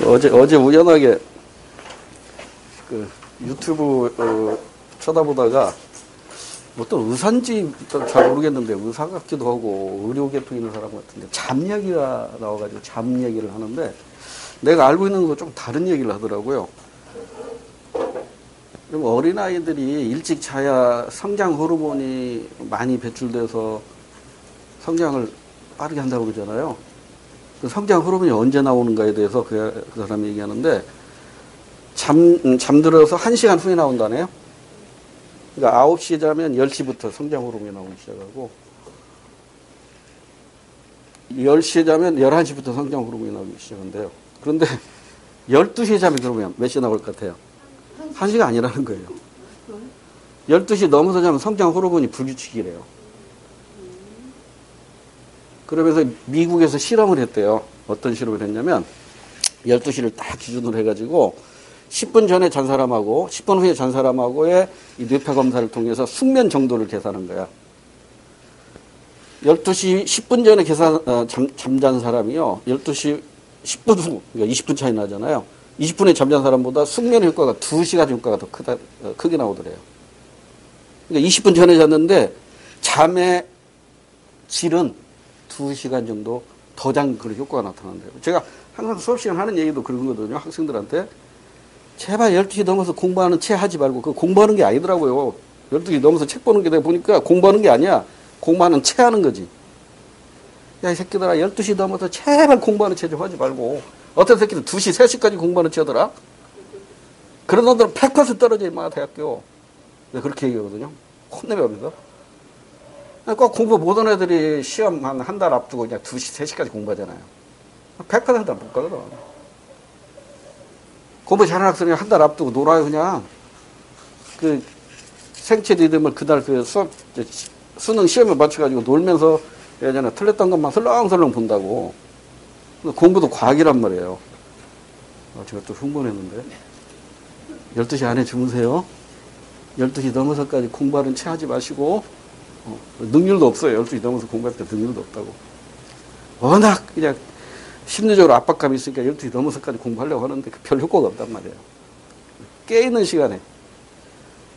어제 우연하게 그 유튜브 쳐다보다가 어떤 의사인지 잘 모르겠는데 의사 같기도 하고 의료 계통 있는 사람 같은데 잠 얘기가 나와가지고 잠 얘기를 하는데 내가 알고 있는 거 좀 다른 얘기를 하더라고요. 어린아이들이 일찍 자야 성장 호르몬이 많이 배출돼서 성장을 빠르게 한다고 그러잖아요. 그 성장 호르몬이 언제 나오는가에 대해서 그 사람이 얘기하는데 잠들어서 1시간 후에 나온다네요. 그러니까 9시에 자면 10시부터 성장 호르몬이 나오기 시작하고 10시에 자면 11시부터 성장 호르몬이 나오기 시작한대요. 그런데 12시에 자면 그러면 몇 시에 나올 것 같아요? 1시가 아니라는 거예요. 12시 넘어서 자면 성장 호르몬이 불규칙이래요. 그러면서 미국에서 실험을 했대요. 어떤 실험을 했냐면 12시를 딱 기준으로 해가지고 10분 전에 잔 사람하고 10분 후에 잔 사람하고의 이 뇌파 검사를 통해서 숙면 정도를 계산한 거야. 12시 10분 전에 잠잔 사람이요. 12시 10분 후, 그러니까 20분 차이 나잖아요. 20분에 잠잔 사람보다 숙면 효과가 2시간 효과가 더 크게 나오더래요. 그러니까 20분 전에 잤는데 잠의 질은 2시간 정도 더 잔 그런 효과가 나타난대요. 제가 항상 수업 시간 하는 얘기도 그런 거거든요. 학생들한테. 제발 12시 넘어서 공부하는 채 하지 말고, 그 공부하는 게 아니더라고요. 12시 넘어서 책 보는 게 내가 보니까 공부하는 게 아니야. 공부하는 채 하는 거지. 야, 이 새끼들아, 12시 넘어서 제발 공부하는 채 좀 하지 말고. 어떤 새끼들 2시, 3시까지 공부하는 채 하더라? 그런 놈들은 100% 떨어져, 임마, 대학교. 내가 그렇게 얘기하거든요. 혼내면서. 꼭 공부 못하는 애들이 시험 한 달 앞두고 그냥 2시, 3시까지 공부하잖아요. 100% 못 가거든. 공부 잘하는 학생이 한 달 앞두고 놀아요, 그냥. 그 생체 리듬을 그날 그 수능 시험에 맞춰가지고 놀면서 예전에 틀렸던 것만 설렁설렁 본다고. 공부도 과학이란 말이에요. 제가 또 흥분했는데. 12시 안에 주무세요. 12시 넘어서까지 공부하는 채 하지 마시고, 능률도 없어요. 12시 넘어서 공부할 때 능률도 없다고. 워낙 그냥 심리적으로 압박감이 있으니까 12시 넘어서까지 공부하려고 하는데 별 효과가 없단 말이에요. 깨있는 시간에.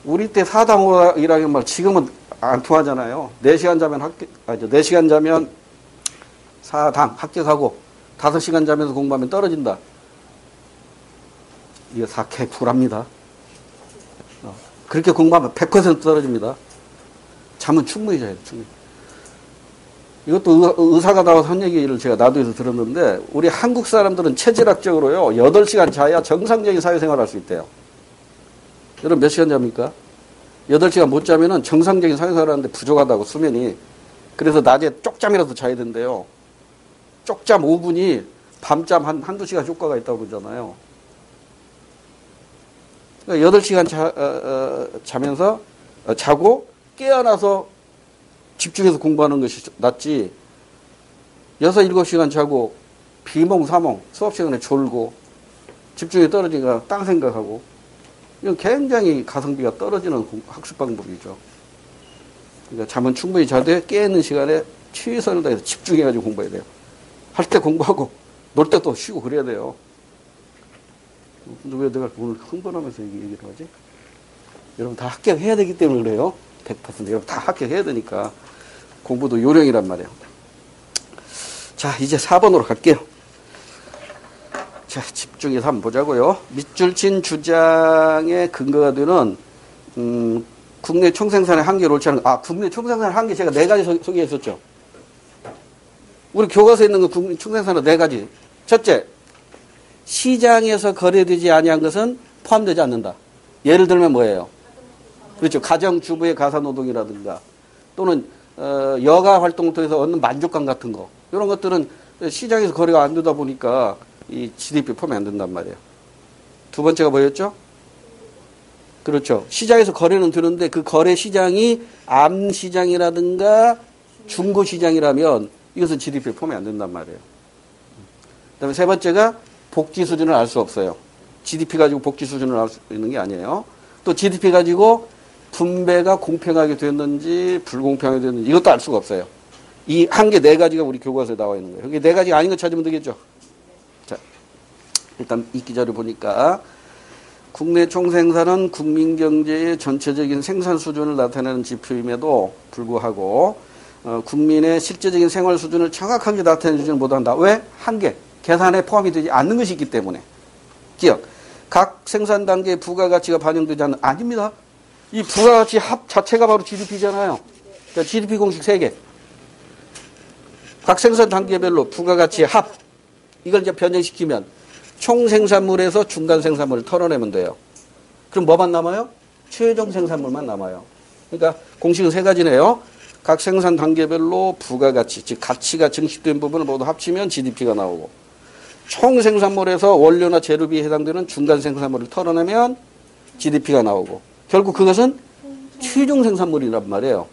우리 때 4당 5이라는 말 지금은 안 통하잖아요. 4시간 자면 4시간 자면 4당 합격하고 5시간 자면서 공부하면 떨어진다. 이거 사케 불합니다. 그렇게 공부하면 100% 떨어집니다. 잠은 충분히 자요. 충분히. 이것도 의사가 나와서 한 얘기를 제가 나도에서 들었는데 우리 한국 사람들은 체질학적으로요 8시간 자야 정상적인 사회생활을 할 수 있대요. 여러분 몇 시간 잡니까? 8시간 못 자면은 정상적인 사회생활을 하는데 부족하다고 수면이. 그래서 낮에 쪽잠이라도 자야 된대요. 쪽잠 5분이 밤잠 한두 시간 효과가 있다고 그러잖아요. 그러니까 8시간 자면서 자고 깨어나서 집중해서 공부하는 것이 낫지. 6, 7시간 자고 비몽사몽 수업 시간에 졸고 집중이 떨어지니까 딴 생각하고 이건 굉장히 가성비가 떨어지는 학습 방법이죠. 그러니까 잠은 충분히 자되 깨있는 시간에 최선을 다해서 집중해가지고 공부해야 돼요. 할 때 공부하고 놀 때 또 쉬고 그래야 돼요. 근데 왜 내가 오늘 흥분하면서 얘기를 하지? 여러분 다 합격해야 되기 때문에 그래요. 100% 여러분 다 합격해야 되니까. 공부도 요령이란 말이에요. 자, 이제 4번으로 갈게요. 자, 집중해서 한번 보자고요. 밑줄 친 주장의 근거가 되는 국내 총생산의 한계를 옳지 않은 거. 국내 총생산의 한계 제가 4가지 소개했었죠. 우리 교과서에 있는 거 국내 총생산은 4가지. 첫째, 시장에서 거래되지 아니한 것은 포함되지 않는다. 예를 들면 뭐예요? 그렇죠. 가정주부의 가사노동이라든가 또는 여가 활동을 통해서 얻는 만족감 같은 거. 이런 것들은 시장에서 거래가 안 되다 보니까 이 GDP 포함이 안 된단 말이에요. 두 번째가 뭐였죠? 그렇죠. 시장에서 거래는 되는데 그 거래 시장이 암시장이라든가 중고시장이라면 이것은 GDP 포함이 안 된단 말이에요. 그 다음에 세 번째가 복지 수준을 알 수 없어요. GDP 가지고 복지 수준을 알 수 있는 게 아니에요. 또 GDP 가지고 분배가 공평하게 됐는지 불공평하게 됐는지 이것도 알 수가 없어요. 이 한계 4가지가 우리 교과서에 나와 있는 거예요. 여기 4가지가 아닌 거 찾으면 되겠죠. 자, 일단 이 기자를 보니까 국내 총생산은 국민 경제의 전체적인 생산 수준을 나타내는 지표임에도 불구하고 국민의 실제적인 생활 수준을 정확하게 나타내지는 못한다. 왜? 한계. 계산에 포함이 되지 않는 것이 있기 때문에. 기억. 각 생산 단계의 부가가치가 반영되지 않는, 아닙니다. 이 부가가치 합 자체가 바로 GDP잖아요. 그러니까 GDP 공식 3개. 각 생산 단계별로 부가가치의 합. 이걸 이제 변형시키면 총 생산물에서 중간 생산물을 털어내면 돼요. 그럼 뭐만 남아요? 최종 생산물만 남아요. 그러니까 공식은 3가지네요. 각 생산 단계별로 부가가치, 즉 가치가 증식된 부분을 모두 합치면 GDP가 나오고, 총 생산물에서 원료나 재료비에 해당되는 중간 생산물을 털어내면 GDP가 나오고, 결국 그것은 최종 생산물이란 말이에요.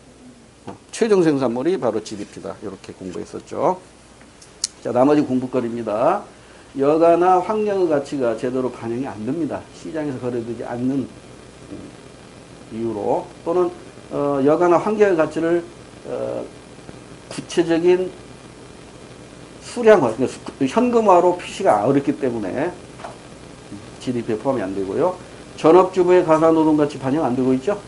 최종 생산물이 바로 GDP다. 이렇게 공부했었죠. 자, 나머지 공부거리입니다. 여가나 환경의 가치가 제대로 반영이 안 됩니다. 시장에서 거래되지 않는 이유로, 또는 여가나 환경의 가치를 구체적인 수량화, 그러니까 현금화로 표시가 어렵기 때문에 GDP에 포함이 안 되고요. 전업주부의 가사노동가치 반영 안 되고 있죠.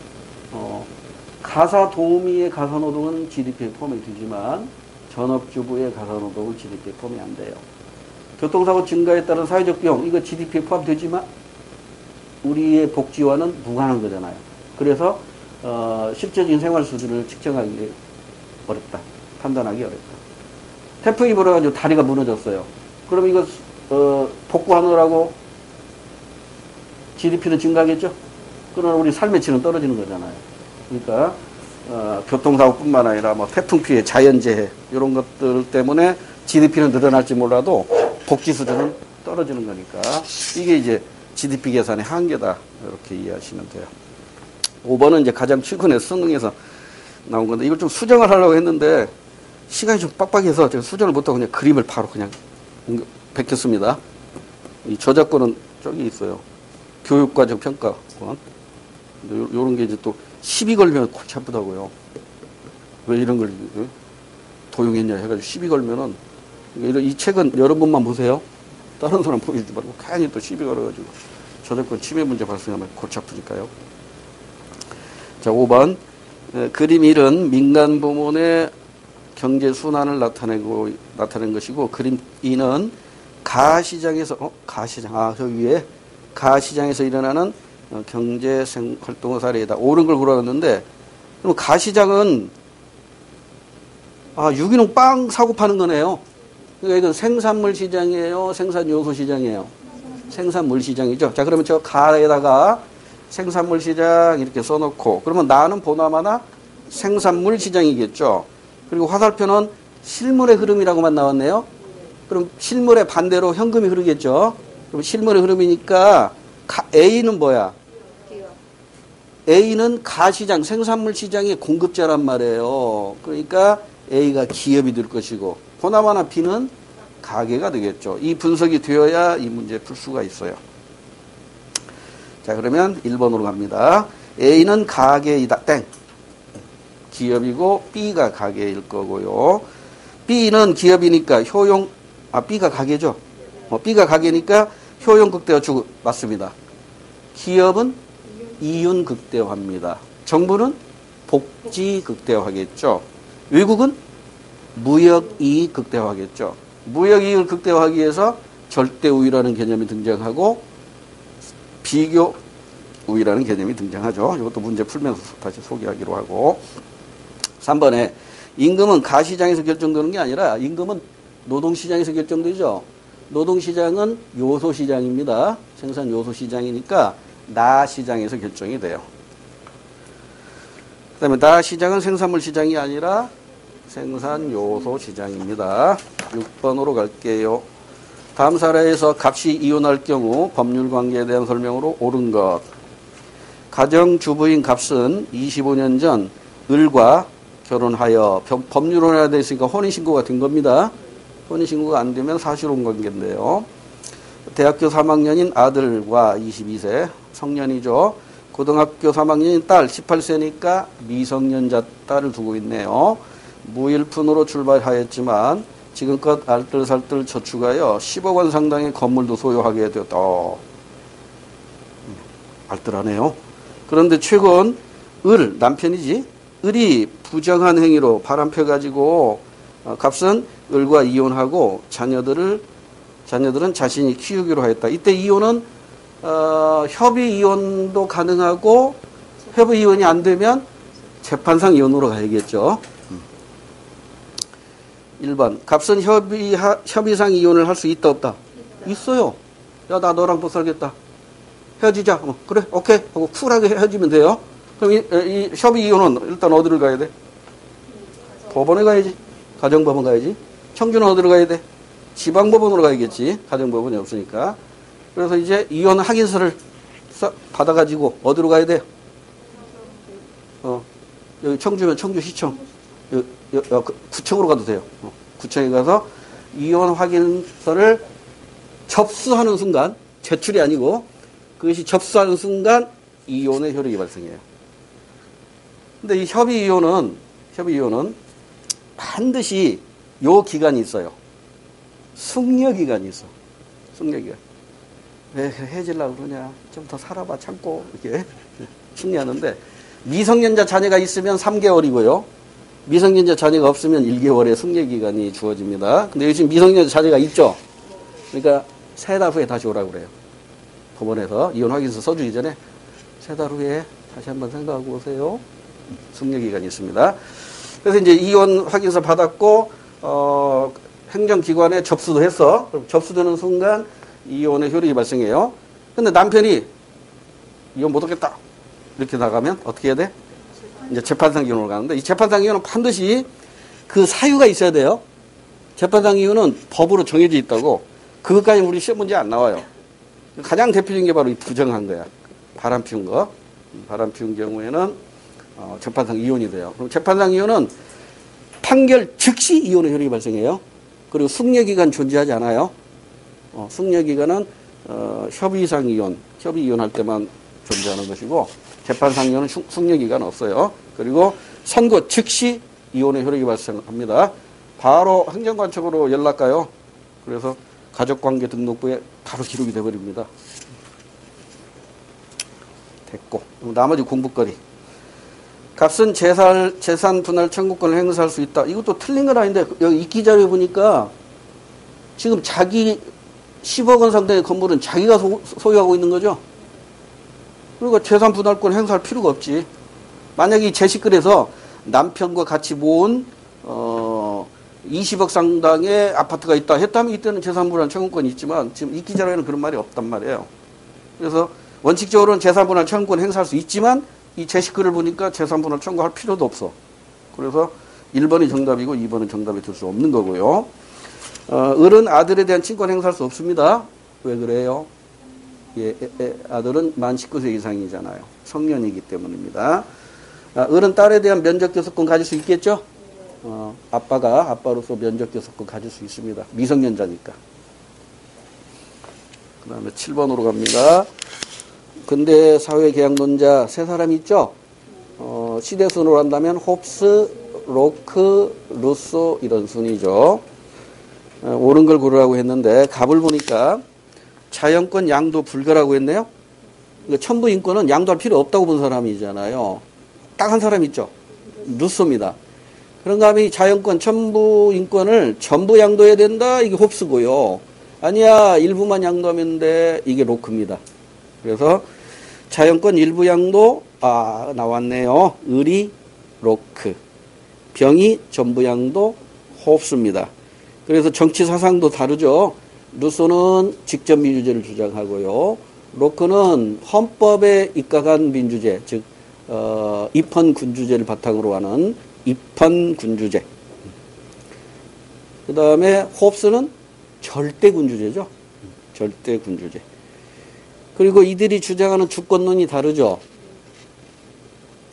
가사도우미의 가사노동은 GDP에 포함이 되지만 전업주부의 가사노동은 GDP에 포함이 안 돼요. 교통사고 증가에 따른 사회적 비용, 이거 GDP에 포함되지만 우리의 복지와는 무관한 거잖아요. 그래서 실제적인 생활 수준을 측정하기 어렵다. 판단하기 어렵다. 태풍이 불어가지고 다리가 무너졌어요. 그럼 이거 복구하느라고 GDP는 증가하겠죠? 그러나 우리 삶의 질은 떨어지는 거잖아요. 그러니까 교통사고뿐만 아니라 뭐 태풍 피해, 자연재해 이런 것들 때문에 GDP는 늘어날지 몰라도 복지 수준은 떨어지는 거니까 이게 이제 GDP 계산의 한계다. 이렇게 이해하시면 돼요. 5번은 이제 가장 최근에 수능에서 나온 건데 이걸 좀 수정을 하려고 했는데 시간이 좀 빡빡해서 제가 수정을 못하고 그냥 그림을 바로 그냥 베꼈습니다. 이 저작권은 저기 있어요. 교육과정 평가권. 요런 게 이제 또 시비 걸면 골치 아프다고요. 왜 이런 걸 도용했냐 해가지고 시비 걸면은 이 책은 여러분만 보세요. 다른 사람 보이지 말고 괜히 또 시비 걸어가지고 저작권 침해 문제 발생하면 골치 아프니까요. 자, 5번. 그림 1은 민간 부문의 경제 순환을 나타낸 것이고, 그림 2는 가시장에서, 가시장, 저 위에 가시장에서 일어나는 경제 활동의 사례이다. 옳은 걸 골라놨는데, 그럼 가시장은, 유기농 빵 사고 파는 거네요. 그러니까 이건 생산물 시장이에요? 생산 요소 시장이에요? 생산물 시장이죠. 자, 그러면 저 가에다가 생산물 시장 이렇게 써놓고, 그러면 나는 보나마나 생산물 시장이겠죠. 그리고 화살표는 실물의 흐름이라고만 나왔네요. 그럼 실물의 반대로 현금이 흐르겠죠. 그럼 실물의 흐름이니까 A는 뭐야? A는 가시장, 생산물 시장의 공급자란 말이에요. 그러니까 A가 기업이 될 것이고, 보나마나 B는 가게가 되겠죠. 이 분석이 되어야 이 문제 풀 수가 있어요. 자, 그러면 1번으로 갑니다. A는 가게이다. 땡. 기업이고 B가 가게일 거고요. B는 기업이니까 B가 가게죠. B가 가게니까 효용 극대화축 맞습니다. 기업은 이윤 극대화입니다. 정부는 복지 극대화하겠죠. 외국은 무역 이익 극대화하겠죠. 무역 이익을 극대화하기 위해서 절대 우위라는 개념이 등장하고 비교 우위라는 개념이 등장하죠. 이것도 문제 풀면서 다시 소개하기로 하고. 3번에 임금은 가시장에서 결정되는 게 아니라 임금은 노동시장에서 결정되죠. 노동시장은 요소시장입니다. 생산 요소시장이니까 나시장에서 결정이 돼요. 그 다음에 나시장은 생산물 시장이 아니라 생산 요소 시장입니다. 6번으로 갈게요. 다음 사례에서 값이 이혼할 경우 법률 관계에 대한 설명으로 옳은 것. 가정주부인 값은 25년 전 을과 결혼하여 법률혼인이 됐으니까 혼인신고가 된 겁니다. 혼인신고가 안 되면 사실혼 관계인데요. 대학교 3학년인 아들과 22세 성년이죠. 고등학교 3학년인 딸 18세니까 미성년자 딸을 두고 있네요. 무일푼으로 출발하였지만 지금껏 알뜰살뜰 저축하여 10억 원 상당의 건물도 소유하게 되었다. 알뜰하네요. 그런데 최근 남편이지, 을이 부정한 행위로 바람펴가지고 값은 을과 이혼하고 자녀들은 자신이 키우기로 하였다. 이때 이혼은 협의 이혼도 가능하고 협의 이혼이 안 되면 재판상 이혼으로 가야겠죠. 1번 값은 협의상 이혼을 할 수 있다 없다? 있어요. 야, 나 너랑 못 살겠다. 헤어지자. 그래, 오케이 하고 쿨하게 헤어지면 돼요. 그럼 이 협의 이혼은 일단 어디를 가야 돼? 법원에 가야지. 가정법원 가야지. 청주는 어디로 가야 돼? 지방법원으로 가야겠지. 가정법원이 없으니까. 그래서 이제 이혼 확인서를 받아가지고 어디로 가야 돼? 여기 청주면 청주시청. 구청으로 가도 돼요. 구청에 가서 이혼 확인서를 접수하는 순간, 제출이 아니고 그것이 접수하는 순간 이혼의 효력이 발생해요. 근데 이 협의 이혼은 반드시 요 기간이 있어요. 숙려 기간이 있어. 숙려 기간. 왜 헤어지려고 그러냐? 좀 더 살아봐, 참고. 이렇게 숙려하는데, 미성년자 자녀가 있으면 3개월이고요. 미성년자 자녀가 없으면 1개월의 숙려 기간이 주어집니다. 근데 요즘 미성년자 자녀가 있죠? 그러니까 3달 후에 다시 오라고 그래요. 법원에서 이혼 확인서 써주기 전에 3달 후에 다시 한번 생각하고 오세요. 숙려 기간이 있습니다. 그래서 이제 이혼 확인서 받았고, 행정기관에 접수도 했어. 그럼 접수되는 순간 이혼의 효력이 발생해요. 근데 남편이 이혼 못하겠다. 이렇게 나가면 어떻게 해야 돼? 이제 재판상 이혼으로 가는데, 이 재판상 이혼은 반드시 그 사유가 있어야 돼요. 재판상 이혼은 법으로 정해져 있다고. 그것까지 우리 시험 문제 안 나와요. 가장 대표적인 게 바로 이 부정한 거야. 바람 피운 거. 바람 피운 경우에는 재판상 이혼이 돼요. 그럼 재판상 이혼은 판결 즉시 이혼의 효력이 발생해요. 그리고 숙려기간 존재하지 않아요. 숙려기간은 협의상 이혼, 협의 이혼할 때만 존재하는 것이고, 재판상 이혼은 숙려기간 없어요. 그리고 선고 즉시 이혼의 효력이 발생합니다. 바로 행정관청으로 연락 가요. 그래서 가족관계 등록부에 바로 기록이 돼버립니다. 됐고, 나머지 공부거리. 값은 재산 분할 청구권을 행사할 수 있다. 이것도 틀린 건 아닌데, 여기 입기자료에 보니까 지금 자기 10억 원 상당의 건물은 자기가 소유하고 있는 거죠. 그러니까 재산 분할권 행사할 필요가 없지. 만약에 제시글에서 남편과 같이 모은 20억 상당의 아파트가 있다 했다면 이때는 재산 분할 청구권이 있지만, 지금 입기자료에는 그런 말이 없단 말이에요. 그래서 원칙적으로는 재산 분할 청구권 행사할 수 있지만, 이 제시글을 보니까 재산 분할 청구할 필요도 없어. 그래서 1번이 정답이고 2번은 정답이 될 수 없는 거고요. 을은 아들에 대한 친권 행사할 수 없습니다. 왜 그래요? 아들은 만 19세 이상이잖아요. 성년이기 때문입니다. 을은 딸에 대한 면적교섭권 가질 수 있겠죠? 아빠가 아빠로서 면적교섭권 가질 수 있습니다. 미성년자니까. 그 다음에 7번으로 갑니다. 근대 사회 계약론자 세 사람이 있죠? 시대 순으로 한다면 홉스, 로크, 루소 이런 순이죠. 옳은 걸 고르라고 했는데 답을 보니까 자연권 양도 불가라고 했네요. 그러니까 첨부 인권은 양도할 필요 없다고 본 사람이잖아요. 딱 한 사람 있죠. 루소입니다. 그런가 하면 자연권 첨부 인권을 전부 양도해야 된다. 이게 홉스고요. 아니야, 일부만 양도하면 돼. 이게 로크입니다. 그래서 자연권 일부 양도, 나왔네요. 을이 로크, 병이 전부 양도, 홉스입니다. 그래서 정치 사상도 다르죠. 루소는 직접 민주제를 주장하고요. 로크는 헌법에 입각한 민주제, 즉 입헌 군주제를 바탕으로 하는 입헌 군주제. 그 다음에 홉스는 절대 군주제죠. 절대 군주제. 그리고 이들이 주장하는 주권론이 다르죠.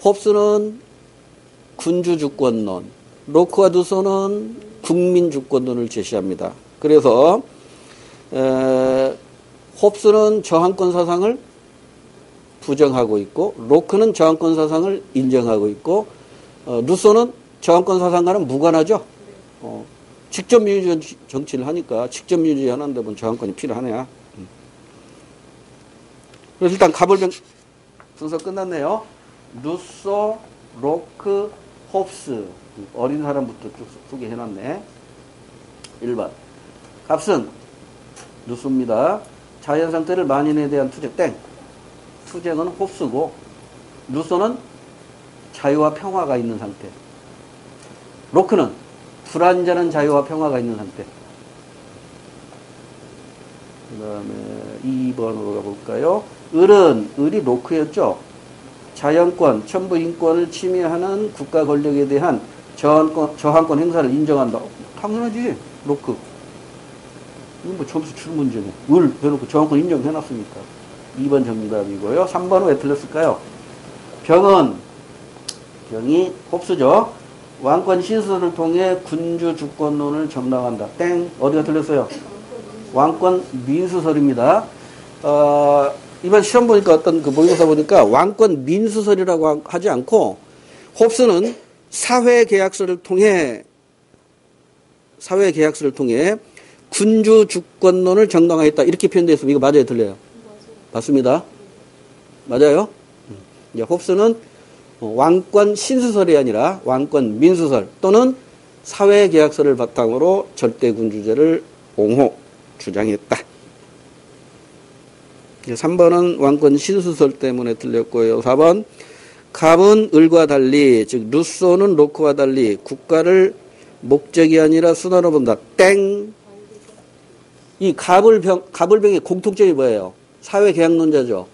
홉스는 군주주권론, 로크와 루소는 국민주권론을 제시합니다. 그래서 홉스는 저항권 사상을 부정하고 있고, 로크는 저항권 사상을 인정하고 있고, 루소는 저항권 사상과는 무관하죠. 직접 민주주의 정치를 하니까 직접 민주주의 하는데 뭐 저항권이 필요하냐. 그래서 일단 가벌병 순서 끝났네요. 루소, 로크, 홉스. 어린 사람부터 쭉 소개해놨네. 1번. 값은 루소입니다. 자연 상태를 만인에 대한 투쟁, 땡. 투쟁은 홉스고, 루소는 자유와 평화가 있는 상태. 로크는 불완전한 자유와 평화가 있는 상태. 그 다음에 2번으로 가볼까요? 을이 로크였죠. 자연권, 천부 인권을 침해하는 국가 권력에 대한 저항권 행사를 인정한다. 당연하지, 로크. 이건 뭐 점수 줄 문제네. 을 해놓고 저항권 인정해놨으니까. 2번 정답이고요. 3번은 왜 틀렸을까요? 병이 홉스죠. 왕권 신설을 통해 군주 주권론을 정당한다. 땡. 어디가 틀렸어요? 왕권 민수설입니다. 이번 시험 보니까 어떤 그 모의고사 보니까 왕권 민수설이라고 하지 않고 홉스는 사회계약서를 통해 군주 주권론을 정당화했다. 이렇게 표현되어 있으면 이거 맞아요, 틀려요? 맞습니다. 맞아요? 이제 홉스는 왕권 신수설이 아니라 왕권 민수설 또는 사회계약서를 바탕으로 절대군주제를 옹호, 주장했다. 3번은 왕권 신수설 때문에 틀렸고요. 4번 갑은 을과 달리, 즉 루소는 로크와 달리 국가를 목적이 아니라 수단으로 본다. 땡. 이 가불병의 공통점이 뭐예요? 사회계약론자죠.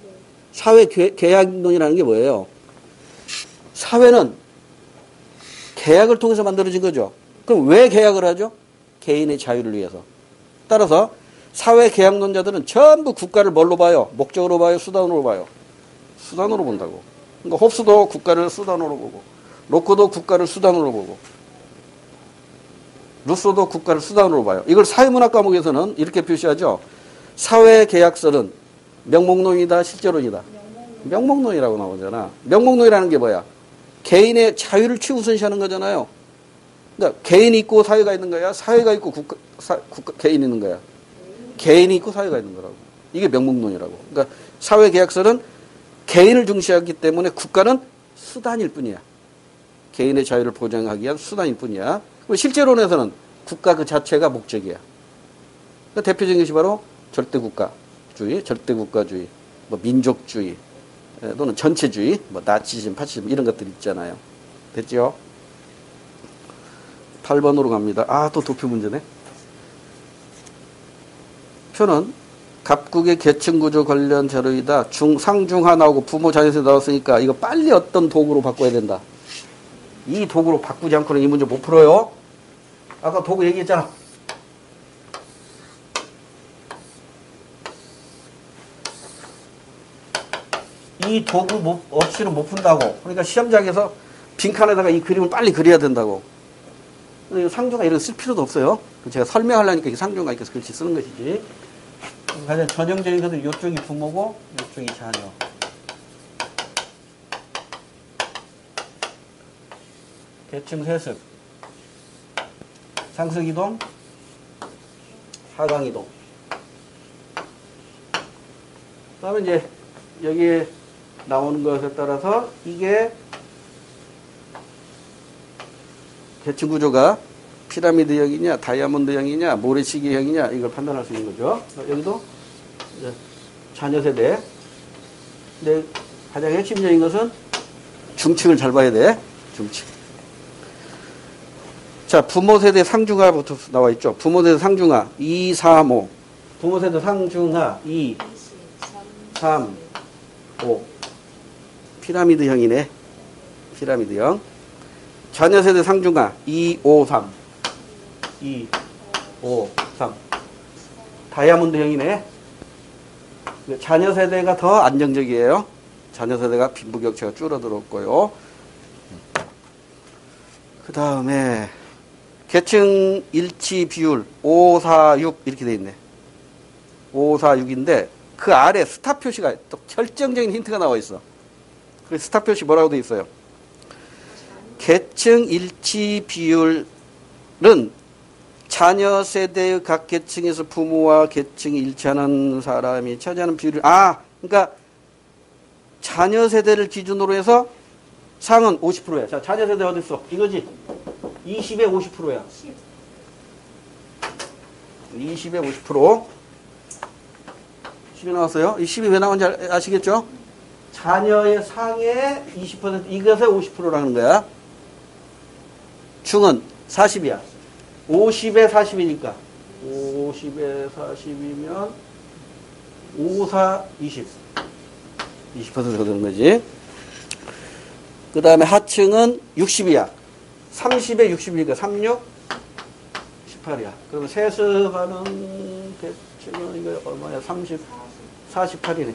사회계약론이라는 게 뭐예요? 사회는 계약을 통해서 만들어진 거죠. 그럼 왜 계약을 하죠? 개인의 자유를 위해서. 따라서 사회계약론자들은 전부 국가를 뭘로 봐요? 목적으로 봐요? 수단으로 봐요? 수단으로 본다고. 그러니까 홉스도 국가를 수단으로 보고, 로크도 국가를 수단으로 보고, 루소도 국가를 수단으로 봐요. 이걸 사회문학 과목에서는 이렇게 표시하죠. 사회계약설은 명목론이다, 실제론이다. 명목론이라고 나오잖아. 명목론이라는 게 뭐야? 개인의 자유를 최우선시하는 거잖아요. 그러니까 개인이 있고 사회가 있는 거야? 사회가 있고 개인이 있는 거야? 개인이 있고 사회가 있는 거라고. 이게 명목론이라고. 그러니까 사회계약설은 개인을 중시하기 때문에 국가는 수단일 뿐이야. 개인의 자유를 보장하기 위한 수단일 뿐이야. 실제론에서는 국가 그 자체가 목적이야. 그러니까 대표적인 것이 바로 절대국가주의, 뭐 민족주의, 또는 전체주의, 뭐 나치즘, 파시즘 이런 것들 있잖아요. 됐죠? 8번으로 갑니다. 또 도표 문제네. 표는 갑국의 계층구조 관련 자료이다. 상중하 나오고 부모 자녀세 나왔으니까 이거 빨리 어떤 도구로 바꿔야 된다. 이 도구로 바꾸지 않고는 이 문제 못 풀어요. 아까 도구 얘기했잖아. 이 도구 없이는 못 푼다고. 그러니까 시험장에서 빈칸에다가 이 그림을 빨리 그려야 된다고. 상중하 이런 거 쓸 필요도 없어요. 제가 설명하려니까 상중하 이렇게 글씨 쓰는 것이지. 가장 전형적인 것은 이쪽이 부모고 이쪽이 자녀. 계층 세습, 상승이동, 하강이동. 그 다음에 이제 여기에 나오는 것에 따라서 이게 계층 구조가 피라미드형이냐, 다이아몬드형이냐, 모래시계형이냐 이걸 판단할 수 있는 거죠. 여기도 이제 자녀 세대. 근데 가장 핵심적인 것은 중층을 잘 봐야 돼. 중층. 자, 부모 세대 상중하부터 나와 있죠. 부모 세대 상중하 2, 3, 5. 부모 세대 상중하 2, 3, 5. 피라미드형이네. 피라미드형. 자녀 세대 상중하 2, 5, 3. 2, 5, 3. 다이아몬드형이네. 자녀 세대가 더 안정적이에요. 자녀 세대가 빈부격차가 줄어들었고요. 그 다음에 계층 일치 비율 5, 4, 6 이렇게 돼 있네. 5, 4, 6인데 그 아래 스탑 표시가 또 결정적인 힌트가 나와 있어. 그 스탑 표시 뭐라고 돼 있어요? 계층 일치 비율은 자녀 세대의 각 계층에서 부모와 계층이 일치하는 사람이 차지하는 비율이, 그러니까 자녀 세대를 기준으로 해서 상은 50%야. 자, 자녀 세대 어디 있어? 이거지? 20에 50%야. 20에 50%. 10이 나왔어요. 이 10이 왜 나온지 아시겠죠? 자녀의 상의 20%, 이것의 50%라는 거야. 중은 40이야. 50에 40이니까. 50에 40이면 5, 4, 20. 20%가 되는 거지. 그 다음에 하층은 60이야. 30에 60이니까 36, 18이야. 그러면 세습하는 계층은 이거 얼마야? 30, 48이네.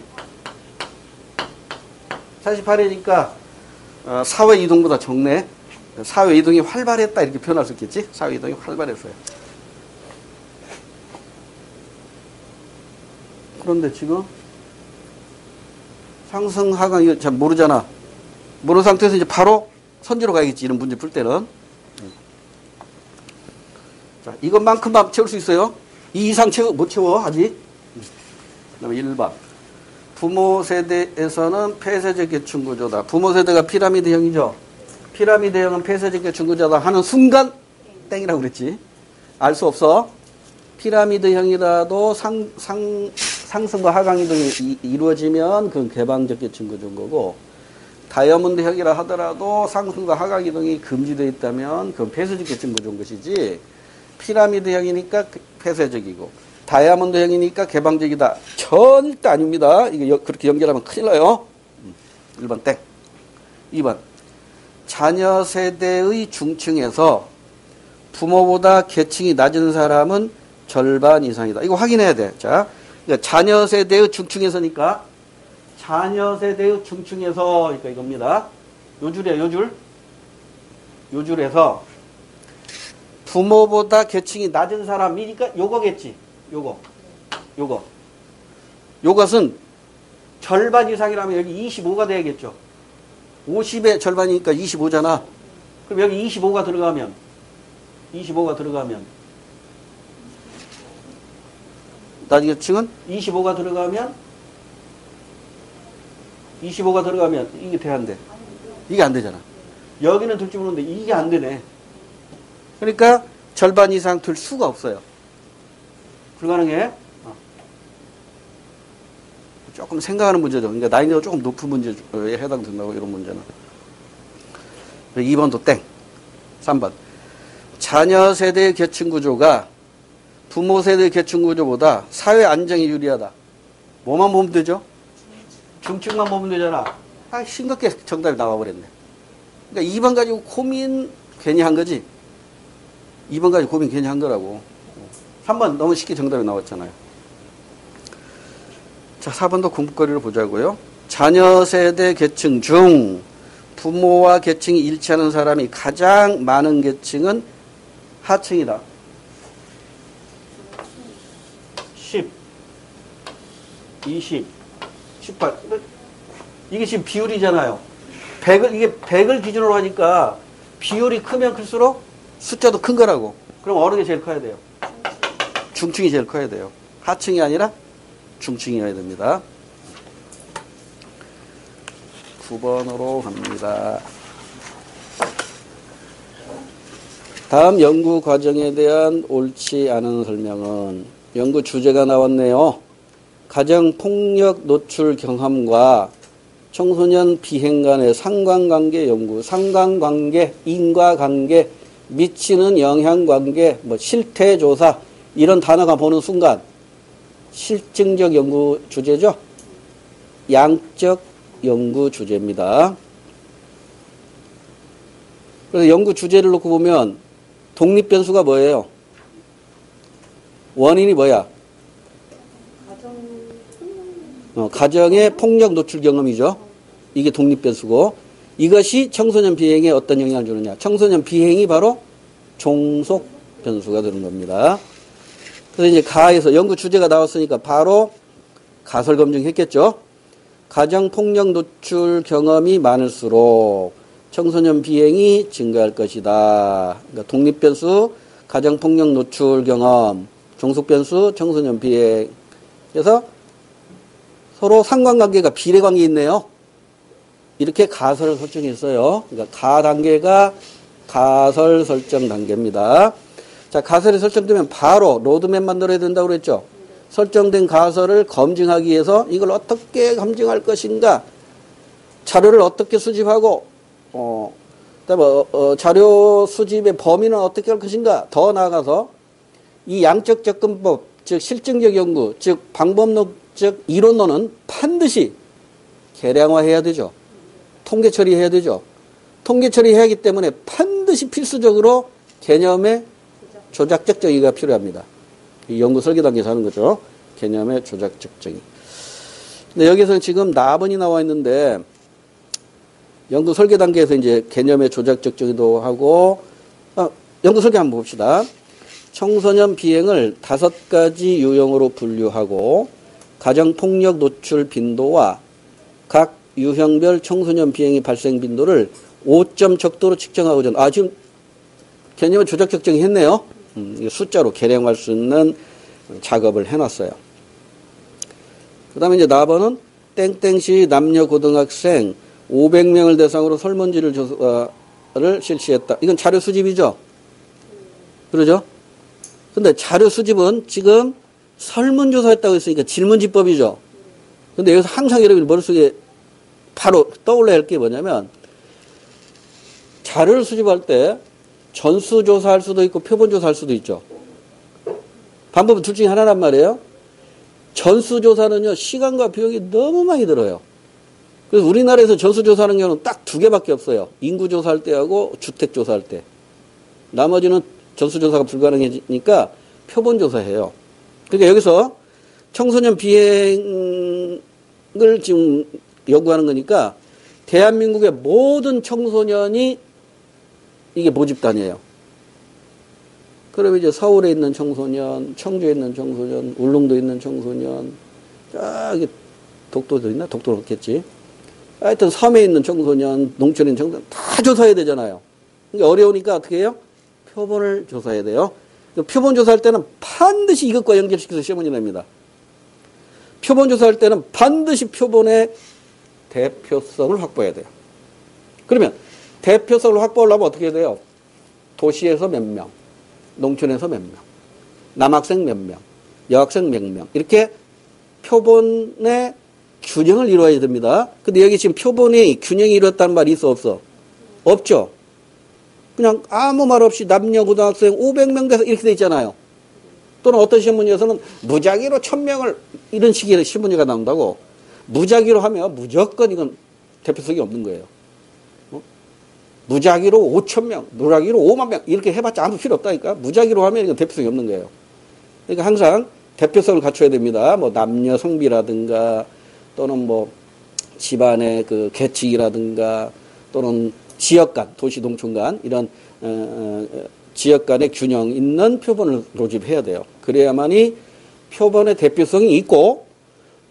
48이니까 사회 이동보다 적네. 사회 이동이 활발했다 이렇게 표현할 수 있겠지? 사회 이동이 활발했어요. 그런데 지금 상승 하강 이거 잘 모르잖아. 모르는 상태에서 이제 바로 선지로 가야겠지. 이런 문제 풀 때는. 자, 이것만큼만 채울 수 있어요. 이 이상 못 채워 아직. 그다음에 1번. 부모 세대에서는 폐쇄적 계층 구조다. 부모 세대가 피라미드형이죠. 피라미드형은 폐쇄적 계층 구조다 하는 순간 땡이라고 그랬지. 알 수 없어. 피라미드형이라도 상승과 하강 이동이 이루어지면 그건 개방적 계층 구조인 거고, 다이아몬드형이라 하더라도 상승과 하강 이동이 금지되어 있다면 그건 폐쇄적 계층 구조인 것이지, 피라미드형이니까 폐쇄적이고 다이아몬드형이니까 개방적이다. 절대 아닙니다. 이거 그렇게 연결하면 큰일 나요. 1번 땡. 2번. 자녀 세대의 중층에서 부모보다 계층이 낮은 사람은 절반 이상이다. 이거 확인해야 돼. 자, 그러니까 자녀 세대의 중층에서니까 자녀 세대의 중층에서 그러니까 이겁니다. 요 줄이야, 요 줄. 요 줄에서 부모보다 계층이 낮은 사람이니까 요거겠지. 요것은 절반 이상이라면 여기 25가 돼야겠죠. 50의 절반이니까 25잖아. 그럼 여기 25가 들어가면 나중에 층은 25가 들어가면 이게 돼야 안 돼. 이게 안 되잖아. 여기는 들지 모르는데 이게 안 되네. 그러니까 절반 이상 들 수가 없어요. 불가능해. 조금 생각하는 문제죠. 그러니까 난이도가 조금 높은 문제에 해당된다고, 이런 문제는. 2번도 땡. 3번. 자녀 세대의 계층 구조가 부모 세대의 계층 구조보다 사회 안정이 유리하다. 뭐만 보면 되죠? 중층만 보면 되잖아. 싱겁게 정답이 나와버렸네. 그러니까 2번 가지고 고민 괜히 한 거지. 2번 가지고 고민 괜히 한 거라고. 3번 너무 쉽게 정답이 나왔잖아요. 자, 4번도 공부거리를 보자고요. 자녀 세대 계층 중 부모와 계층이 일치하는 사람이 가장 많은 계층은 하층이다. 10, 20, 18. 이게 지금 비율이잖아요. 이게 100을 기준으로 하니까 비율이 크면 클수록 숫자도 큰 거라고. 그럼 어느 게 제일 커야 돼요? 중층이 제일 커야 돼요. 하층이 아니라 중층이어야 됩니다. 9번으로 갑니다. 다음 연구 과정에 대한 옳지 않은 설명은, 연구 주제가 나왔네요. 가정폭력 노출 경험과 청소년 비행 간의 상관관계 연구, 상관관계, 인과관계, 미치는 영향관계, 실태조사, 이런 단어가 보는 순간 실증적 연구 주제죠. 양적 연구 주제입니다. 그래서 연구 주제를 놓고 보면 독립변수가 뭐예요? 원인이 뭐야? 가정의 폭력 노출 경험이죠. 이게 독립변수고, 이것이 청소년 비행에 어떤 영향을 주느냐. 청소년 비행이 바로 종속 변수가 되는 겁니다. 그래서 이제 가에서 연구 주제가 나왔으니까 바로 가설 검증했겠죠. 가정 폭력 노출 경험이 많을수록 청소년 비행이 증가할 것이다. 그러니까 독립변수, 가정폭력 노출 경험, 종속변수, 청소년 비행. 그래서 서로 상관관계가 비례관계 있네요. 이렇게 가설을 설정했어요. 그러니까 가 단계가 가설 설정 단계입니다. 자, 가설이 설정되면 바로 로드맵 만들어야 된다고 그랬죠. 설정된 가설을 검증하기 위해서 이걸 어떻게 검증할 것인가, 자료를 어떻게 수집하고, 그다음에 자료 수집의 범위는 어떻게 할 것인가, 더 나아가서 이 양적 접근법, 즉 실증적 연구, 즉 방법론적 이론론은 반드시 계량화해야 되죠. 통계 처리해야 되죠. 통계 처리해야 하기 때문에 반드시 필수적으로 개념의 조작적 정의가 필요합니다. 이 연구 설계 단계에서 하는 거죠. 개념의 조작적 정의. 근데 여기서 지금 나번이 나와 있는데, 연구 설계 단계에서 이제 개념의 조작적 정의도 하고, 연구 설계 한번 봅시다. 청소년 비행을 5가지 유형으로 분류하고, 가정폭력 노출 빈도와 각 유형별 청소년 비행의 발생 빈도를 5점 척도로 측정하고자. 지금 개념의 조작적 정의 했네요. 숫자로 계량할 수 있는 작업을 해놨어요. 그 다음에 이제 나번은 땡땡시 남녀 고등학생 500명을 대상으로 설문지를 조사를 실시했다. 이건 자료 수집이죠? 그러죠? 근데 자료 수집은 지금 설문조사했다고 했으니까 질문지법이죠? 근데 여기서 항상 여러분 머릿속에 바로 떠올라야 할 게 뭐냐면, 자료를 수집할 때 전수조사할 수도 있고 표본조사할 수도 있죠. 방법은 둘 중에 하나란 말이에요. 전수조사는요, 시간과 비용이 너무 많이 들어요. 그래서 우리나라에서 전수조사하는 경우는 딱 2개밖에 없어요. 인구조사할 때하고 주택조사할 때. 나머지는 전수조사가 불가능하니까 표본조사해요. 그러니까 여기서 청소년 비행을 지금 연구하는 거니까 대한민국의 모든 청소년이 이게 모집단이에요. 그럼 이제 서울에 있는 청소년, 청주에 있는 청소년, 울릉도에 있는 청소년, 저기 독도도 있나? 독도는 없겠지. 하여튼 섬에 있는 청소년, 농촌에 있는 청소년 다 조사해야 되잖아요. 그러니까 어려우니까 어떻게 해요? 표본을 조사해야 돼요. 표본 조사할 때는 반드시 이것과 연결시켜서 시험을 냅니다. 표본 조사할 때는 반드시 표본의 대표성을 확보해야 돼요. 그러면 대표성을 확보하려면 어떻게 해야 돼요? 도시에서 몇 명, 농촌에서 몇 명, 남학생 몇 명, 여학생 몇 명, 이렇게 표본의 균형을 이루어야 됩니다. 근데 여기 지금 표본이 균형이 이루었다는 말이 있어 없어? 없죠. 그냥 아무 말 없이 남녀 고등학생 500명 돼서 이렇게 돼 있잖아요. 또는 어떤 신문에서는 무작위로 1000명을 이런 식의 신문이가 나온다고. 무작위로 하면 무조건 이건 대표성이 없는 거예요. 무작위로 5,000명, 무작위로 5만 명 이렇게 해봤자 아무 필요 없다니까. 무작위로 하면 이건 대표성이 없는 거예요. 그러니까 항상 대표성을 갖춰야 됩니다. 뭐 남녀 성비라든가 또는 뭐 집안의 그 계층이라든가 또는 지역 간, 도시 농촌 간 이런 지역 간의 균형 있는 표본을 모집해야 돼요. 그래야만이 표본의 대표성이 있고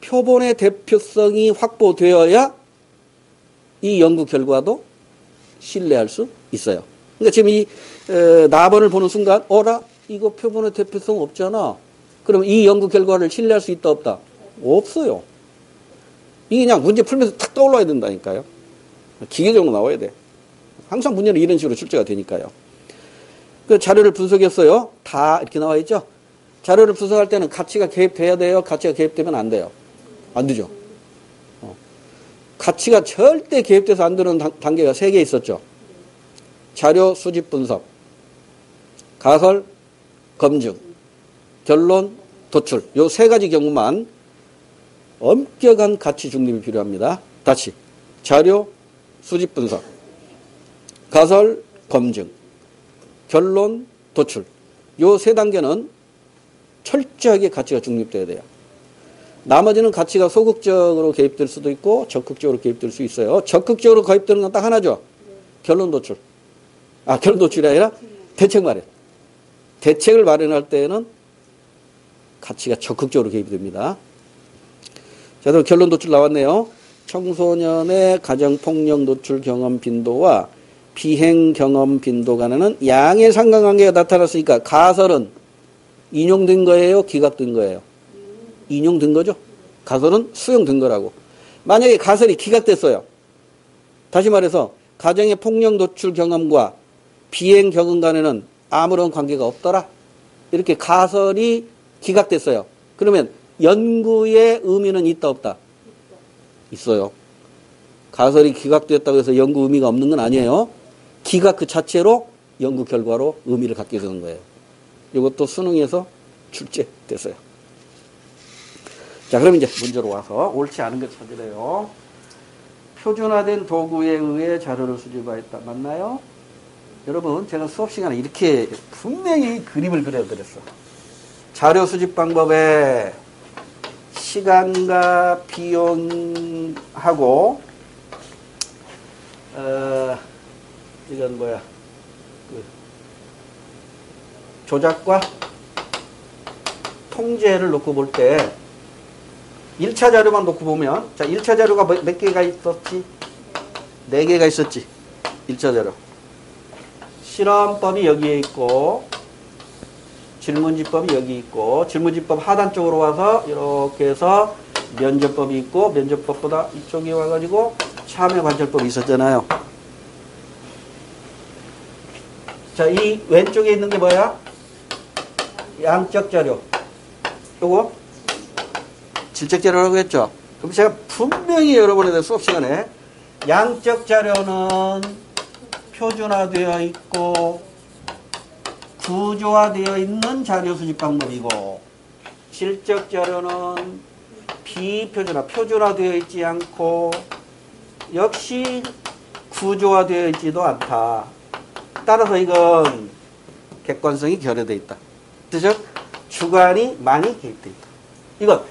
표본의 대표성이 확보되어야 이 연구 결과도 신뢰할 수 있어요. 그러니까 지금 이 나번을 보는 순간 어라? 이거 표본의 대표성 없잖아. 그럼 이 연구 결과를 신뢰할 수 있다 없다? 없어요. 이게 그냥 문제 풀면서 탁 떠올라야 된다니까요. 기계적으로 나와야 돼. 항상 문제는 이런 식으로 출제가 되니까요. 그 자료를 분석했어요. 다 이렇게 나와 있죠. 자료를 분석할 때는 가치가 개입돼야 돼요. 가치가 개입되면 안 돼요. 안 되죠. 가치가 절대 개입돼서 안 되는 단계가 3개 있었죠. 자료 수집 분석, 가설, 검증, 결론, 도출. 요 3가지 경우만 엄격한 가치 중립이 필요합니다. 다시 자료 수집 분석, 가설, 검증, 결론, 도출. 요 3단계는 철저하게 가치가 중립돼야 돼요. 나머지는 가치가 소극적으로 개입될 수도 있고 적극적으로 개입될 수 있어요. 적극적으로 개입되는 건 딱 하나죠. 결론 도출. 결론 도출이 아니라 대책 마련. 대책을 마련할 때에는 가치가 적극적으로 개입이 됩니다. 자, 그럼 결론 도출 나왔네요. 청소년의 가정폭력 노출 경험 빈도와 비행 경험 빈도간에는 양의 상관관계가 나타났으니까 가설은 인용된 거예요? 기각된 거예요? 인용된 거죠? 가설은 수용된 거라고. 만약에 가설이 기각됐어요. 다시 말해서 가정의 폭력 노출 경험과 비행 경험 간에는 아무런 관계가 없더라. 이렇게 가설이 기각됐어요. 그러면 연구의 의미는 있다 없다? 있어요. 가설이 기각됐다고 해서 연구 의미가 없는 건 아니에요. 기각 그 자체로 연구 결과로 의미를 갖게 되는 거예요. 이것도 수능에서 출제됐어요. 자, 그럼 이제 문제로 와서 옳지 않은 것 찾으래요. 표준화된 도구에 의해 자료를 수집하였다. 맞나요? 여러분, 제가 수업 시간에 이렇게 분명히 그림을 그려드렸어. 자료 수집 방법에 시간과 비용하고 이건 뭐야? 조작과 통제를 놓고 볼 때 1차 자료만 놓고 보면, 자, 1차 자료가 몇 개가 있었지? 4개가 있었지. 1차 자료. 실험법이 여기에 있고, 질문지법이 여기 있고, 질문지법 하단 쪽으로 와서 이렇게 해서 면접법이 있고, 면접법보다 이쪽에 와가지고 참여관찰법이 있었잖아요. 자, 이 왼쪽에 있는 게 뭐야? 양적 자료. 요거 질적 자료라고 했죠. 그럼 제가 분명히 여러분에 대해 수업 시간에 양적 자료는 표준화되어 있고 구조화되어 있는 자료 수집 방법이고, 질적 자료는 비표준화, 표준화되어 있지 않고 역시 구조화되어 있지도 않다. 따라서 이건 객관성이 결여되어 있다. 즉 주관이 많이 개입되어 있다. 이건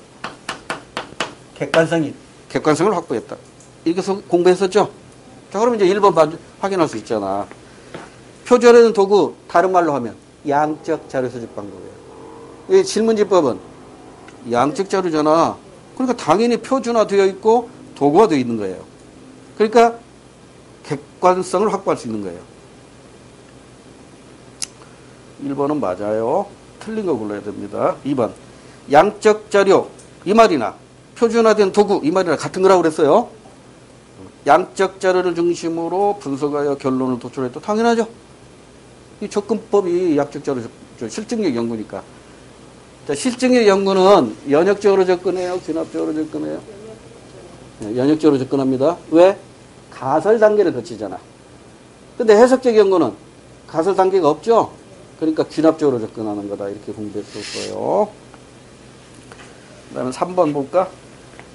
객관성을 확보했다. 이렇게 공부했었죠? 자, 그럼 이제 1번 확인할 수 있잖아. 표준화되는 도구, 다른 말로 하면 양적 자료 수집 방법이에요. 이 질문지법은 양적 자료잖아. 그러니까 당연히 표준화되어 있고 도구화되어 있는 거예요. 그러니까 객관성을 확보할 수 있는 거예요. 1번은 맞아요. 틀린 거 골라야 됩니다. 2번. 양적 자료, 이 말이나 표준화된 도구, 이 말이나 같은 거라고 그랬어요. 양적 자료를 중심으로 분석하여 결론을 도출했다. 당연하죠. 이 접근법이 양적 자료, 실증력 연구니까. 자, 실증력 연구는 연역적으로 접근해요? 귀납적으로 접근해요? 연역적으로 접근합니다. 왜? 가설 단계를 거치잖아. 근데 해석적 연구는 가설 단계가 없죠? 그러니까 귀납적으로 접근하는 거다. 이렇게 공부했었어요. 그 다음에 3번 볼까?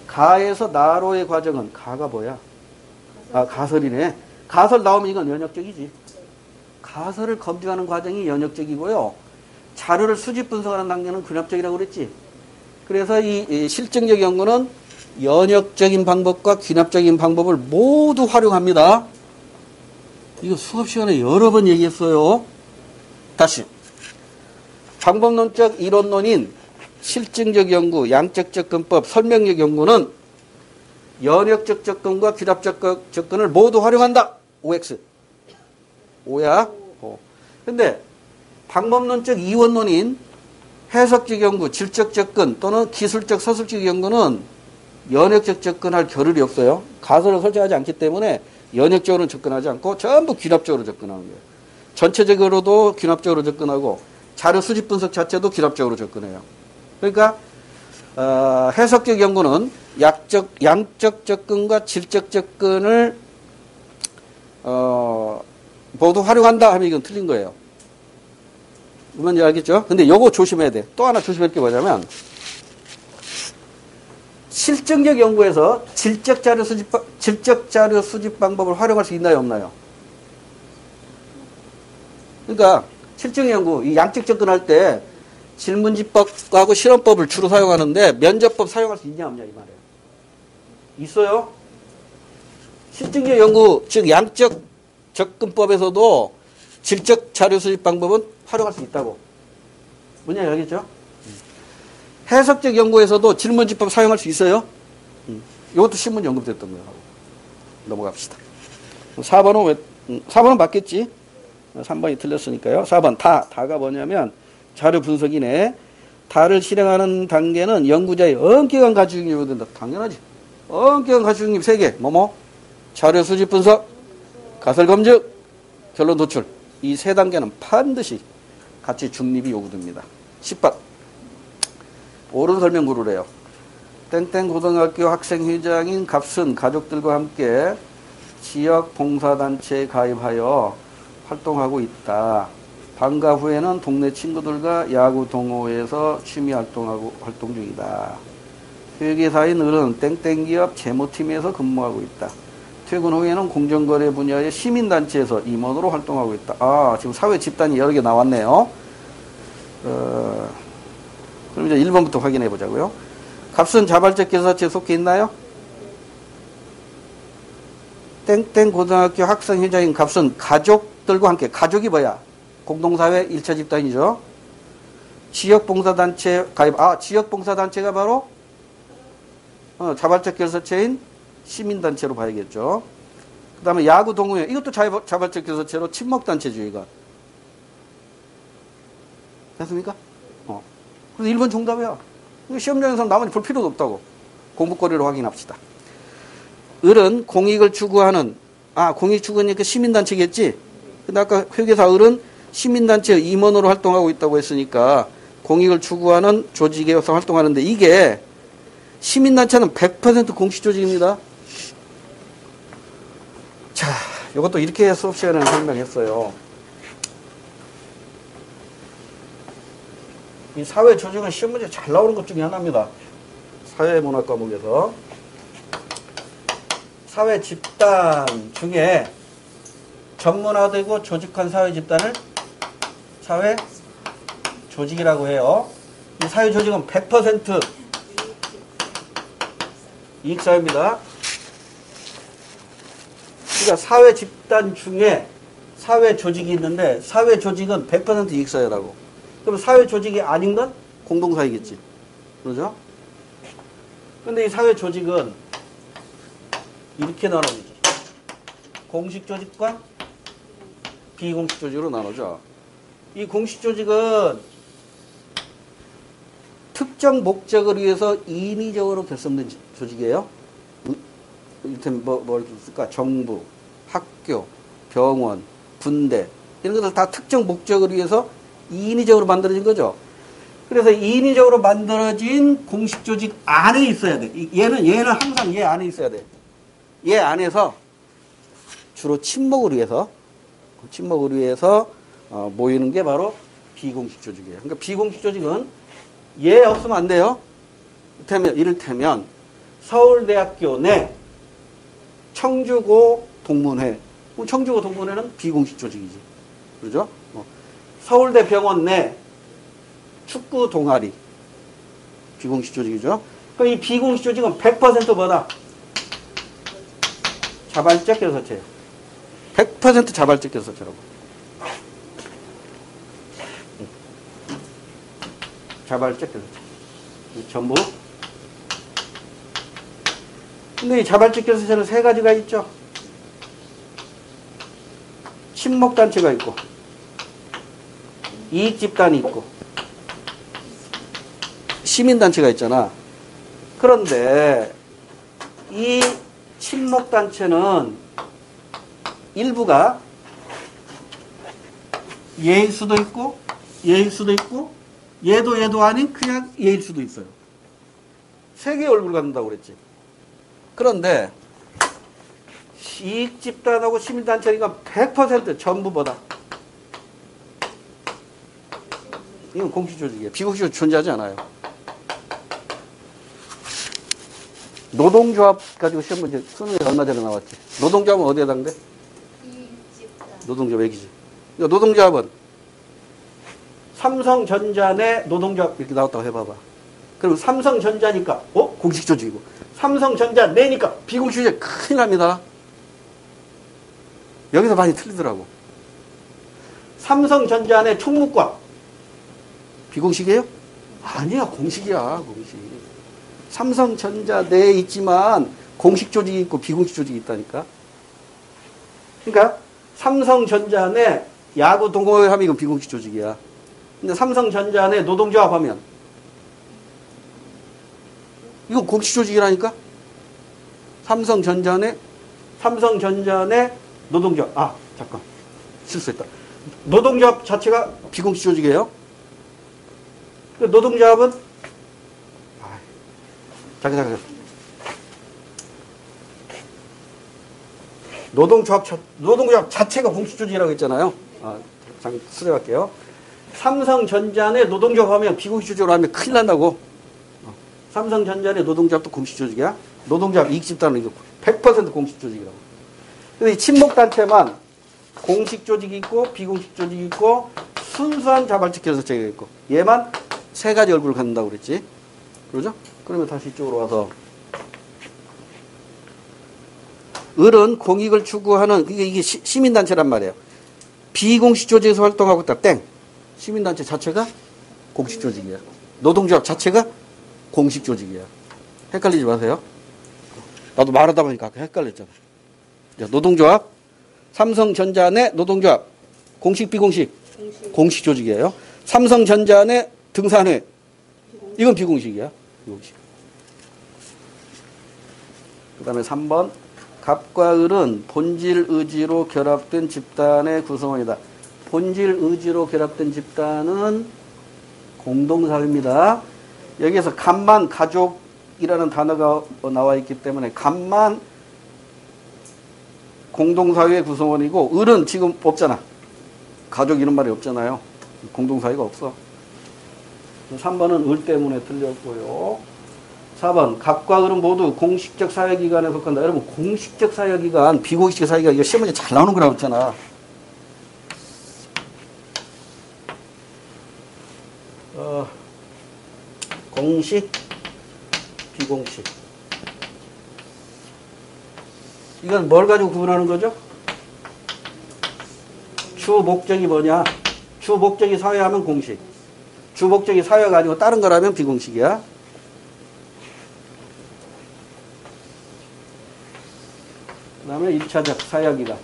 가에서 나로의 과정은, 가가 뭐야? 아, 가설이네. 가설 나오면 이건 연역적이지. 가설을 검증하는 과정이 연역적이고요. 자료를 수집 분석하는 단계는 귀납적이라고 그랬지. 그래서 이 실증적 연구는 연역적인 방법과 귀납적인 방법을 모두 활용합니다. 이거 수업 시간에 여러 번 얘기했어요. 다시. 방법론적 이론론인 실증적 연구, 양적 접근법, 설명적 연구는 연역적 접근과 귀납적 접근을 모두 활용한다. OX. O야. O. 근데 방법론적 이원론인 해석적 연구, 질적 접근 또는 기술적, 서술적 연구는 연역적 접근할 겨를이 없어요. 가설을 설정하지 않기 때문에 연역적으로는 접근하지 않고 전부 귀납적으로 접근하는 거예요. 전체적으로도 귀납적으로 접근하고 자료 수집 분석 자체도 귀납적으로 접근해요. 그러니까 해석적 연구는 양적 접근과 질적 접근을 모두 활용한다 하면 이건 틀린 거예요. 뭔지 알겠죠? 근데 요거 조심해야 돼. 또 하나 조심할 게 뭐냐면 실증적 연구에서 질적 자료 수집 방법을 활용할 수 있나요, 없나요? 그러니까 실증 연구, 이 양적 접근할 때 질문지법하고 실험법을 주로 사용하는데 면접법 사용할 수 있냐 없냐 이 말이에요. 있어요. 실증적 연구, 즉 양적 접근법에서도 질적 자료 수집 방법은 활용할 수 있다고. 뭔지 알겠죠? 해석적 연구에서도 질문지법 사용할 수 있어요. 이것도 신문 언급됐던 거예요. 넘어갑시다. 4번은 왜 4번은 맞겠지? 3번이 틀렸으니까요. 4번 다가 뭐냐면 자료 분석이네. 다를 실행하는 단계는 연구자의 엄격한 가치중립이 요구된다. 당연하지. 엄격한 가치중립 3개. 뭐뭐? 자료 수집 분석, 가설 검증, 결론 도출. 이 3단계는 반드시 가치 중립이 요구됩니다. 10번. 옳은 설명 고르래요. 땡땡 고등학교 학생회장인 갑순 가족들과 함께 지역 봉사단체에 가입하여 활동하고 있다. 방과 후에는 동네 친구들과 야구 동호회에서 취미 활동 중이다. 회계사인 을은 땡땡 기업 재무팀에서 근무하고 있다. 퇴근 후에는 공정거래 분야의 시민단체에서 임원으로 활동하고 있다. 아, 지금 사회 집단이 여러 개 나왔네요. 그럼 이제 1번부터 확인해 보자고요. 갑순 자발적 교사체에 속해 있나요? 땡땡 고등학교 학생회장인 갑순 가족들과 함께, 가족이 뭐야? 공동사회 1차 집단이죠. 지역봉사단체 가입, 지역봉사단체가 바로 자발적 결사체인 시민단체로 봐야겠죠. 그 다음에 야구 동호회, 이것도 자발적 결사체로 친목단체주의가. 됐습니까? 그래서 1번 정답이야. 시험장에서는 나머지 볼 필요도 없다고. 공부거리로 확인합시다. 을은 공익을 추구하는, 공익 추구니까 시민단체겠지? 근데 아까 회계사 을은 시민단체 임원으로 활동하고 있다고 했으니까 공익을 추구하는 조직에서 활동하는데, 이게 시민단체는 100% 공식조직입니다. 자, 이것도 이렇게 수업 시간에 설명했어요. 이 사회조직은 시험 문제 잘 나오는 것 중에 하나입니다. 사회문학 과목에서. 사회 집단 중에 전문화되고 조직한 사회 집단을 사회 조직이라고 해요. 이 사회 조직은 100% 이익사회입니다. 그러니까 사회 집단 중에 사회 조직이 있는데 사회 조직은 100% 이익사회라고. 그럼 사회 조직이 아닌 건 공동사회겠지. 그러죠? 근데 이 사회 조직은 이렇게 나눠지지. 공식 조직과 비공식 조직으로 나눠져. 이 공식 조직은 특정 목적을 위해서 인위적으로 결성된 조직이에요. 이를테면 뭘 쓸까? 정부, 학교, 병원, 군대 이런 것들 다 특정 목적을 위해서 인위적으로 만들어진 거죠. 그래서 인위적으로 만들어진 공식 조직 안에 있어야 돼. 얘는 항상 얘 안에 있어야 돼. 얘 안에서 주로 친목을 위해서 모이는 게 바로 비공식 조직이에요. 그러니까 비공식 조직은 얘 없으면 안 돼요. 이를테면 서울대학교 내 청주고 동문회. 청주고 동문회는 비공식 조직이지. 그러죠? 서울대 병원 내 축구 동아리. 비공식 조직이죠. 그럼 이 비공식 조직은 100% 뭐다? 자발적 결사체예요. 100% 자발적 결사체라고. 자발적 결사체. 전부. 근데 이 자발적 결사체는 3가지가 있죠. 친목단체가 있고 이익집단이 있고 시민단체가 있잖아. 그런데 이 친목단체는 일부가 얘일 수도 있고 얘일 수도 있고 얘도 아닌 그냥 얘일 수도 있어요. 3개의 얼굴을 갖는다고 그랬지. 그런데 이익집단하고 시민단체니까 100% 전부보다. 이건 공식조직이에요. 비공식조직 존재하지 않아요. 노동조합 가지고 시험 문제 수능에 얼마 전에 나왔지. 노동조합은 어디에 해당돼? 노동조합 얘기지. 그러니까 노동조합은 삼성전자 내 노동조합 이렇게 나왔다고 해봐봐. 그럼 삼성전자니까 공식조직이고 삼성전자 내니까 비공식조직 큰일 납니다. 여기서 많이 틀리더라고. 삼성전자 내 총무과 비공식이에요? 아니야, 공식이야, 공식. 삼성전자 내에 있지만 공식 조직이 있고 비공식 조직이 있다니까. 그러니까 삼성전자 내 야구 동호회 하면 이건 비공식 조직이야. 근데 삼성전자 내 노동조합 하면 이건 공식 조직이라니까? 삼성전자 내 노동조합. 아, 잠깐. 실수했다. 노동조합 자체가 비공식 조직이에요. 노동조합은 잠깐. 노동조합 자체가 공식 조직이라고 했잖아요. 잠깐 수정할게요. 삼성전자 내 노동조합 하면 비공식 조직으로 하면 큰일 난다고. 삼성전자 내 노동조합도 공식 조직이야. 노동조합 이익집단은 이거 100% 공식 조직이라고. 근데 이 친목단체만 공식 조직이 있고 비공식 조직이 있고 순수한 자발적 결석체가 있고 얘만 세 가지 얼굴을 갖는다고 그랬지. 그러죠? 그러면 다시 이쪽으로 와서 을은 공익을 추구하는 이게 시민단체란 말이에요. 비공식 조직에서 활동하고 있다. 땡. 시민단체 자체가 공식 조직이야. 노동조합 자체가 공식 조직이야. 헷갈리지 마세요. 나도 말하다 보니까 아까 헷갈렸잖아. 노동조합, 삼성전자 내 노동조합, 공식 비공식? 공식 조직이에요. 삼성전자 내 등산회, 이건 비공식이야. 비공식. 그 다음에 3번. 갑과 을은 본질 의지로 결합된 집단의 구성원이다. 본질 의지로 결합된 집단은 공동사회입니다. 여기에서 갑만 가족이라는 단어가 나와 있기 때문에 갑만 공동사회의 구성원이고 을은 지금 없잖아. 가족 이런 말이 없잖아요. 공동사회가 없어. 3번은 을 때문에 틀렸고요. 4번 갑과 을은 모두 공식적 사회기관에 속한다. 여러분 공식적 사회기관, 비공식적 사회기관 이거 시험에 잘 나오는 거라고 했잖아. 공식, 비공식. 이건 뭘 가지고 구분하는 거죠? 주 목적이 뭐냐? 주 목적이 사회하면 공식. 주 목적이 사회가 아니고 다른 거라면 비공식이야. 그 다음에 1차적 사회기관.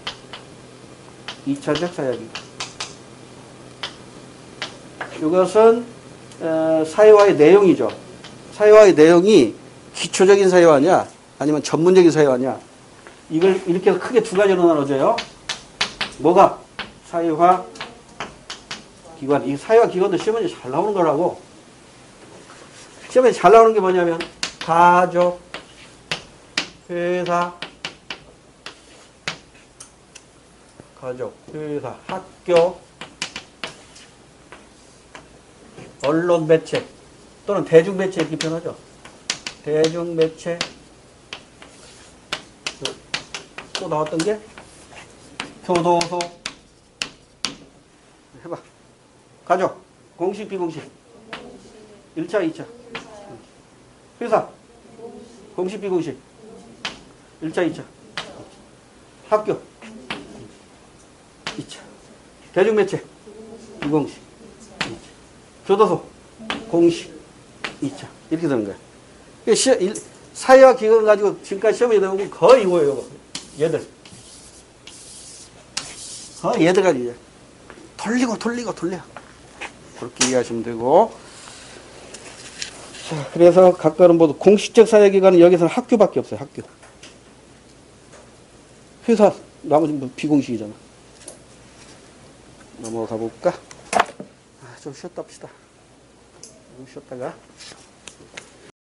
2차적 사회기관. 이것은 사회화의 내용이죠. 사회화의 내용이 기초적인 사회화냐 아니면 전문적인 사회화냐. 이걸 이렇게 해서 크게 두 가지로 나눠져요. 뭐가? 사회화 기관. 이 사회화 기관도 시험에 잘 나오는 거라고. 시험에 잘 나오는 게 뭐냐면 가족, 회사, 회사, 학교, 언론 매체 또는 대중 매체 이렇게 표현하죠. 대중 매체. 또 나왔던 게 교도소. 해봐. 가족. 공식 비공식. 1차 2차. 회사. 공식 비공식. 1차 2차. 학교. 2차. 대중매체. 비공식. 2차. 교도소. 공식. 2차. 이렇게 되는 거야. 사회화 기관 가지고 지금까지 시험에 나온 건 거의 이거예요. 얘들. 얘들 가지고 돌려. 그렇게 이해하시면 되고. 자, 그래서 각각은 모두 공식적 사회기관은 여기서는 학교밖에 없어요. 학교. 회사. 나머지는 뭐 비공식이잖아. 넘어가 볼까? 좀 쉬었다 합시다. 좀 쉬었다가.